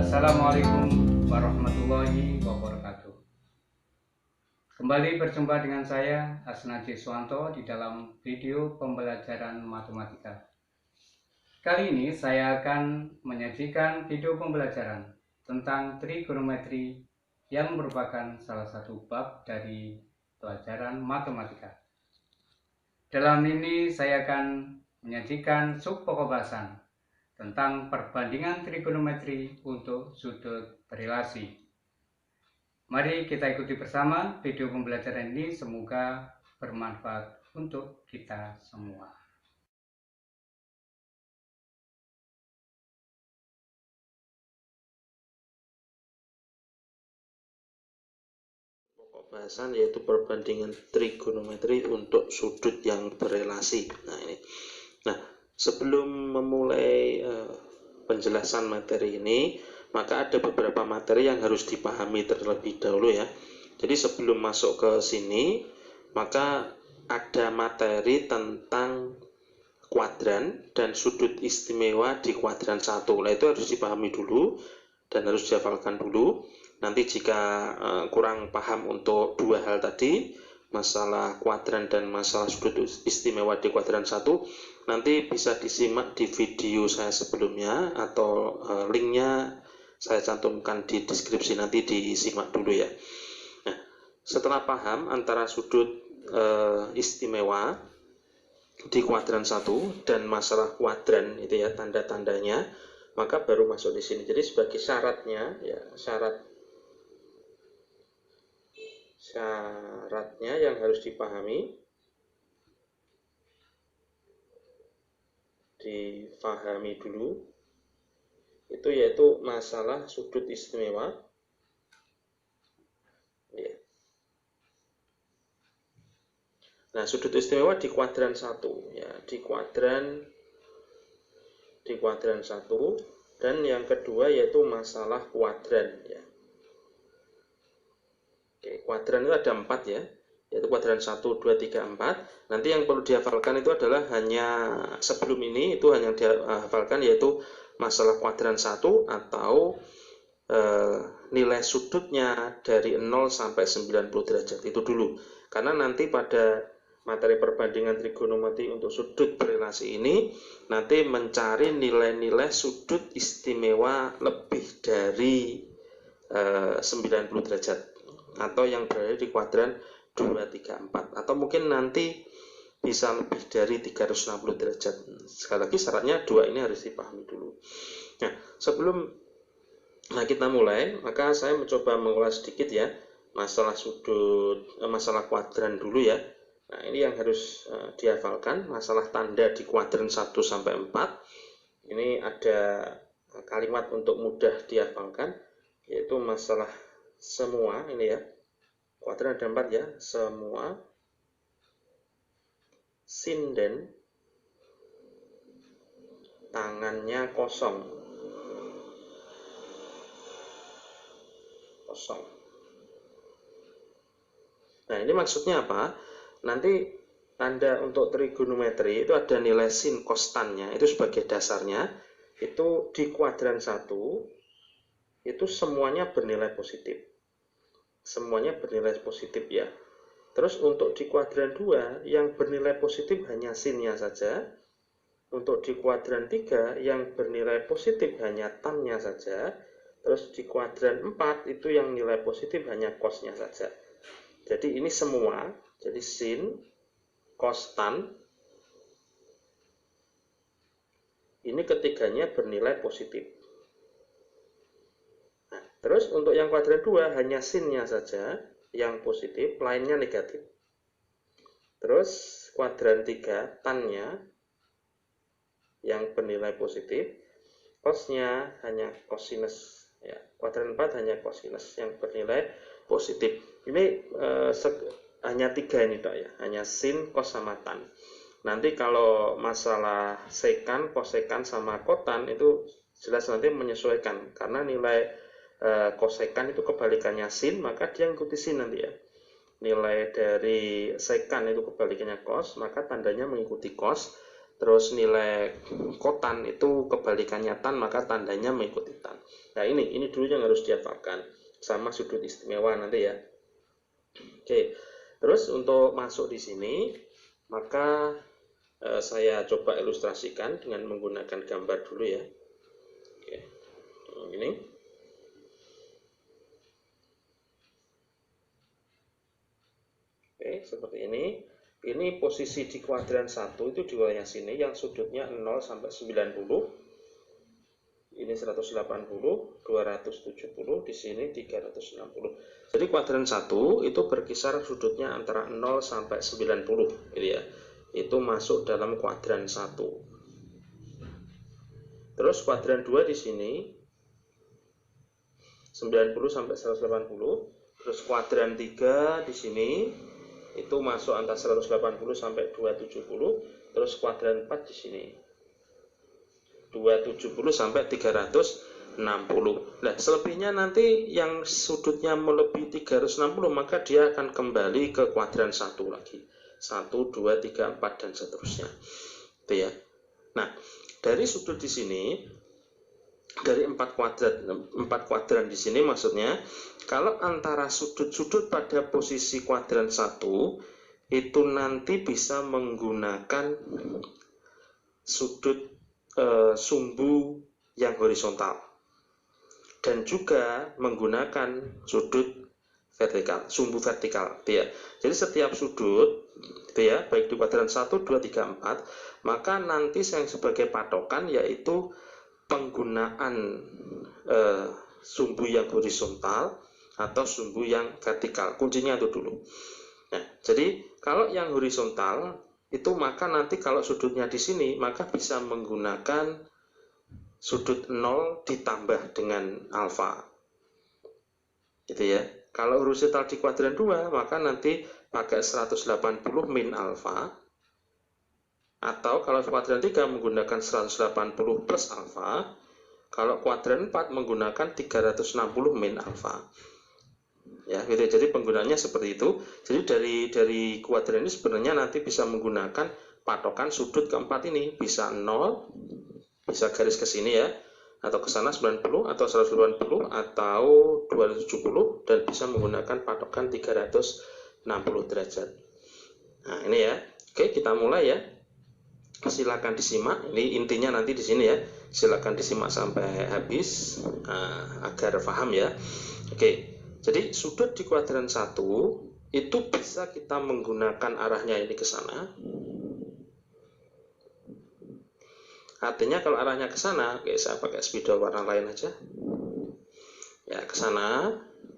Assalamualaikum warahmatullahi wabarakatuh. Kembali berjumpa dengan saya Asnaji Suwanto di dalam video pembelajaran matematika. Kali ini saya akan menyajikan video pembelajaran tentang trigonometri yang merupakan salah satu bab dari pelajaran matematika. Dalam ini saya akan menyajikan subpokok bahasan tentang perbandingan trigonometri untuk sudut berelasi. Mari kita ikuti bersama video pembelajaran ini, semoga bermanfaat untuk kita semua. Pokok bahasan yaitu perbandingan trigonometri untuk sudut yang berelasi. Nah, sebelum memulai penjelasan materi ini, maka ada beberapa materi yang harus dipahami terlebih dahulu ya. Jadi sebelum masuk ke sini, maka ada materi tentang kuadran dan sudut istimewa di kuadran 1. Nah, itu harus dipahami dulu dan harus dihafalkan dulu. Nanti jika kurang paham untuk dua hal tadi, masalah kuadran dan masalah sudut istimewa di kuadran 1, nanti bisa disimak di video saya sebelumnya atau linknya saya cantumkan di deskripsi, nanti disimak dulu ya. Nah, setelah paham antara sudut istimewa di kuadran 1 dan masalah kuadran itu ya, tanda-tandanya, maka baru masuk di sini. Jadi sebagai syaratnya ya, syaratnya yang harus dipahami dulu itu yaitu masalah sudut istimewa ya. Nah, sudut istimewa di kuadran 1 ya, di kuadran 1, dan yang kedua yaitu masalah kuadran ya. Oke, kuadran itu ada 4 ya, yaitu kuadran 1, 2, 3, 4. Nanti yang perlu dihafalkan itu adalah hanya sebelum ini, itu hanya dihafalkan yaitu masalah kuadran 1 atau nilai sudutnya dari 0 sampai 90 derajat itu dulu. Karena nanti pada materi perbandingan trigonometri untuk sudut berelasi ini nanti mencari nilai-nilai sudut istimewa lebih dari 90 derajat atau yang berada di kuadran 2, 3, 4, atau mungkin nanti bisa lebih dari 360 derajat. Sekali lagi syaratnya dua ini harus dipahami dulu. Nah, sebelum kita mulai, maka saya mencoba mengulas sedikit ya masalah masalah kuadran dulu ya. Nah, ini yang harus dihafalkan, masalah tanda di kuadran 1 sampai 4. Ini ada kalimat untuk mudah dihafalkan, yaitu masalah semua, ini ya, kuadran ada 4 ya, semua sinden tangannya kosong. Nah, ini maksudnya apa? Nanti tanda untuk trigonometri itu ada nilai sin kostannya, itu sebagai dasarnya. Itu di kuadran 1 itu semuanya bernilai positif. Semuanya bernilai positif ya. Terus untuk di kuadran 2 yang bernilai positif hanya sinnya saja. Untuk di kuadran 3 yang bernilai positif hanya tannya saja. Terus di kuadran 4 itu yang nilai positif hanya cosnya saja. Jadi ini semua, jadi sin, cos, tan, ini ketiganya bernilai positif. Nah, terus untuk yang kuadran 2 hanya sinnya saja yang positif, lainnya negatif. Terus kuadran 3 tannya yang bernilai positif, cosnya hanya cosinus ya. Kuadran 4 hanya cosinus yang bernilai positif. Ini hanya 3 ini Dok ya, hanya sin, cos, sama tan. Nanti kalau masalah sekan, kosekan, sama kotan itu jelas nanti menyesuaikan, karena nilai kosekan itu kebalikannya sin, maka dia ngikuti sin nanti ya. Nilai dari sekan itu kebalikannya cos, maka tandanya mengikuti cos. terus nilai kotan itu kebalikannya tan, maka tandanya mengikuti tan. Nah ini dulu yang harus dihafalkan, sama sudut istimewa nanti ya. Oke, terus untuk masuk di sini, maka saya coba ilustrasikan dengan menggunakan gambar dulu ya. Oke, ini. Oke, seperti ini. Ini posisi di kuadran 1 itu di wilayah sini yang sudutnya 0 sampai 90. Ini 180, 270, di sini 360. Jadi kuadran 1 itu berkisar sudutnya antara 0 sampai 90 gitu ya. Itu masuk dalam kuadran 1. Terus kuadran 2 di sini 90 sampai 180. Terus kuadran 3 di sini itu masuk antara 180 sampai 270. Terus kuadran 4 di sini 270 sampai 360. Nah, selebihnya nanti yang sudutnya melebihi 360 maka dia akan kembali ke kuadran 1 lagi. 1, 2, 3, 4 dan seterusnya. Itu ya. Nah, dari sudut di sini, dari 4 kuadran di sini maksudnya, kalau antara sudut-sudut pada posisi kuadran 1 itu nanti bisa menggunakan sudut sumbu yang horizontal dan juga menggunakan sudut vertikal, sumbu vertikal ya. Jadi setiap sudut itu ya, baik di kuadran 1, 2, 3, 4, maka nanti yang sebagai patokan yaitu penggunaan sumbu yang horizontal atau sumbu yang vertikal. Kuncinya itu dulu. Nah, jadi kalau yang horizontal itu maka nanti kalau sudutnya di sini maka bisa menggunakan sudut 0 ditambah dengan alfa. Gitu ya. Kalau horizontal di kuadran 2 maka nanti pakai 180 min alfa. Atau kalau kuadran 3 menggunakan 180 plus alfa. Kalau kuadran 4 menggunakan 360 min alfa. Ya, gitu. Jadi penggunaannya seperti itu. Jadi dari kuadran ini sebenarnya nanti bisa menggunakan patokan sudut keempat ini, bisa 0, bisa garis ke sini ya, atau ke sana 90 atau 180 atau 270 dan bisa menggunakan patokan 360 derajat. Nah, ini ya. Oke, kita mulai ya. Silakan disimak. Ini intinya nanti di sini ya. Silakan disimak sampai habis agar paham ya. Oke. Jadi sudut di kuadran 1 itu bisa kita menggunakan arahnya ini ke sana. Artinya kalau arahnya ke sana, oke, saya pakai spidol warna lain aja. Ya, ke sana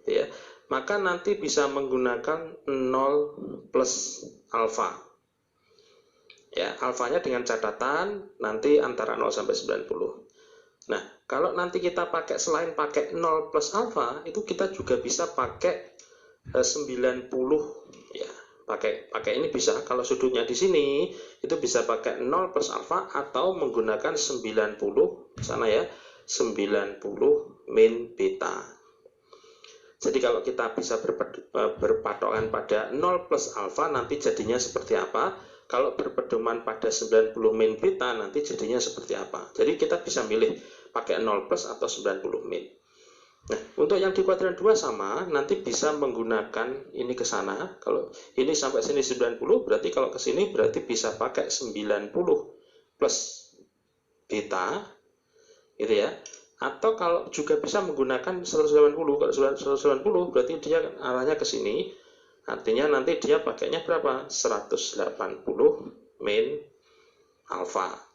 ya. Maka nanti bisa menggunakan 0 plus alfa. Ya, alfanya dengan catatan nanti antara 0 sampai 90. Nah, kalau nanti kita pakai selain pakai 0 plus alfa, itu kita juga bisa pakai 90 ya. Pakai ini bisa. Kalau sudutnya di sini itu bisa pakai 0 plus alfa atau menggunakan 90 sana ya, 90 min beta. Jadi kalau kita bisa berpatokan pada 0 plus alfa nanti jadinya seperti apa? Kalau berpedoman pada 90 min beta nanti jadinya seperti apa? Jadi kita bisa milih pakai 0 plus atau 90 min. Nah, untuk yang di kuadran 2 sama, nanti bisa menggunakan ini ke sana. Kalau ini sampai sini 90, berarti kalau ke sini berarti bisa pakai 90 plus beta, gitu ya. Atau kalau juga bisa menggunakan 180, kalau 180 berarti dia arahnya ke sini. Artinya nanti dia pakainya berapa? 180 min alfa.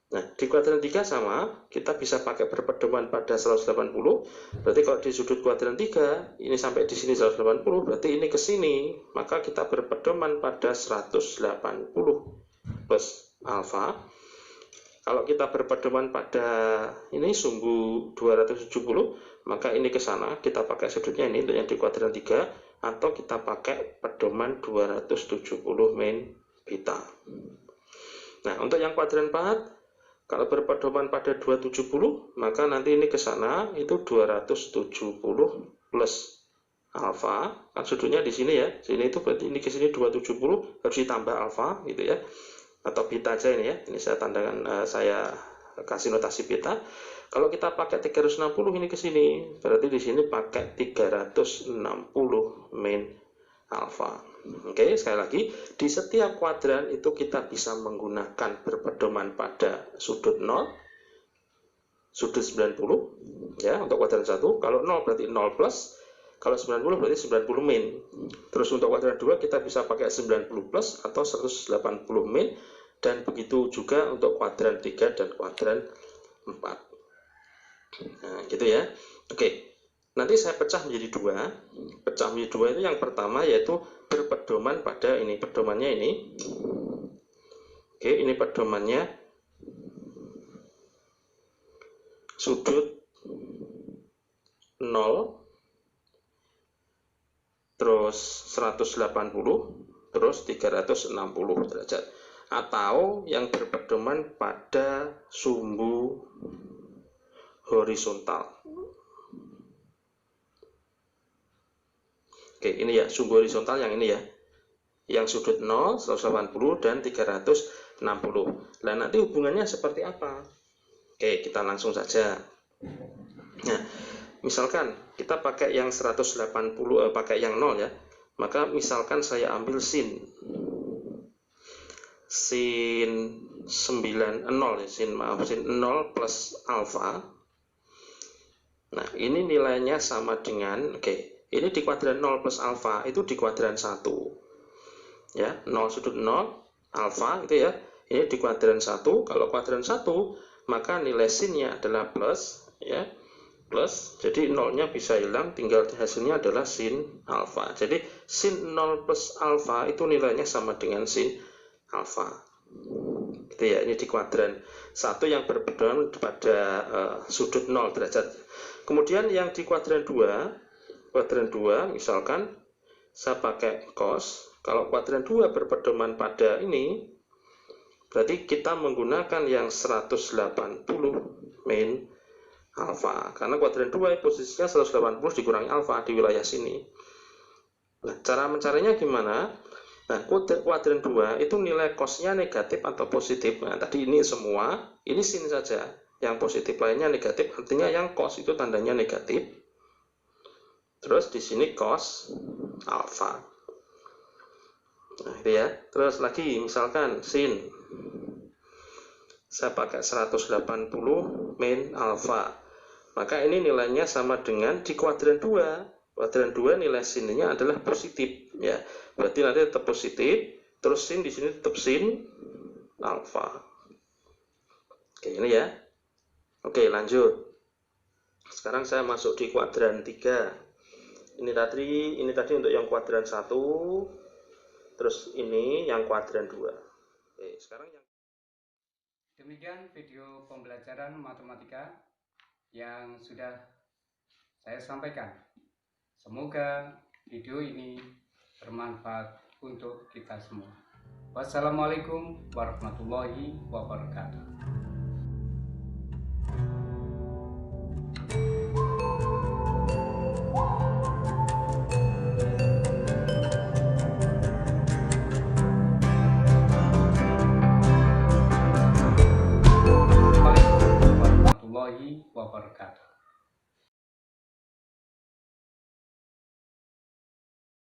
Nah, di kuadran 3 sama, kita bisa pakai berpedoman pada 180. Berarti kalau di sudut kuadran 3, ini sampai di sini 180, berarti ini ke sini, maka kita berpedoman pada 180 plus alfa. Kalau kita berpedoman pada ini sumbu 270, maka ini ke sana, kita pakai sudutnya ini untuk yang di kuadran 3, atau kita pakai pedoman 270 min beta. Nah, untuk yang kuadran 4, kalau berpedoman pada 270, maka nanti ini ke sana itu 270 plus alfa. Kan sudutnya di sini ya. Sini itu berarti ini ke sini 270 harus ditambah alfa gitu ya. atau beta aja ini ya. Ini saya tandakan, saya kasih notasi beta. Kalau kita pakai 360 ini ke sini, berarti di sini pakai 360 min alfa. Oke, sekali lagi, di setiap kuadran itu kita bisa menggunakan berpedoman pada sudut 0, sudut 90, ya, untuk kuadran 1. Kalau 0 berarti 0 plus, kalau 90 berarti 90 min. Terus untuk kuadran 2 kita bisa pakai 90 plus atau 180 min, dan begitu juga untuk kuadran 3 dan kuadran 4. Nah, gitu ya. Oke. Nanti saya pecah menjadi 2. Pecah menjadi 2 itu yang pertama yaitu berpedoman pada ini. Pedomannya ini. Oke, ini pedomannya sudut 0, terus 180, terus 360 derajat. Atau yang berpedoman pada sumbu horizontal. Oke, ini ya, sumbu horizontal yang ini ya. Yang sudut 0, 180, dan 360. Nah, nanti hubungannya seperti apa? Oke, kita langsung saja. Nah, misalkan kita pakai yang 180, pakai yang 0 ya. Maka misalkan saya ambil sin 9, 0 ya, sin 0 plus alfa. Nah, ini nilainya sama dengan, ini di kuadran 0 plus alfa, itu di kuadran 1. Ya, 0 sudut 0, alfa itu ya. Ini di kuadran 1. Kalau kuadran 1, maka nilai sinnya adalah plus, ya. Plus, jadi 0-nya bisa hilang, tinggal hasilnya adalah sin alfa. Jadi, sin 0 plus alfa itu nilainya sama dengan sin alfa. Gitu ya, ini di kuadran 1 yang berpedoman pada sudut 0 derajat. Kemudian yang di kuadran 2 misalkan saya pakai cos. Kalau kuadran 2 berpedoman pada ini, berarti kita menggunakan yang 180 min alfa. Karena kuadran 2 posisinya 180 dikurangi alfa di wilayah sini. Nah, cara mencarinya gimana? Nah, kuadran 2 itu nilai cosnya negatif atau positif. Nah, tadi ini semua, ini sin saja. Yang positif lainnya negatif, artinya yang cos itu tandanya negatif. Terus di sini cos alfa. Nah, itu ya. Terus lagi misalkan sin, saya pakai 180 min alfa. Maka ini nilainya sama dengan di kuadran 2. Kuadran 2 nilai sinnya adalah positif, ya. Berarti nanti tetap positif. Terus sin di sini tetap sin alfa. Oke, ini ya. Oke, lanjut. Sekarang saya masuk di kuadran 3. Ini tadi untuk yang kuadran 1. Terus ini yang kuadran 2. Oke, sekarang yang Demikian video pembelajaran matematika yang sudah saya sampaikan. Semoga video ini bermanfaat untuk kita semua. Wassalamualaikum warahmatullahi wabarakatuh. Wabarakatuh.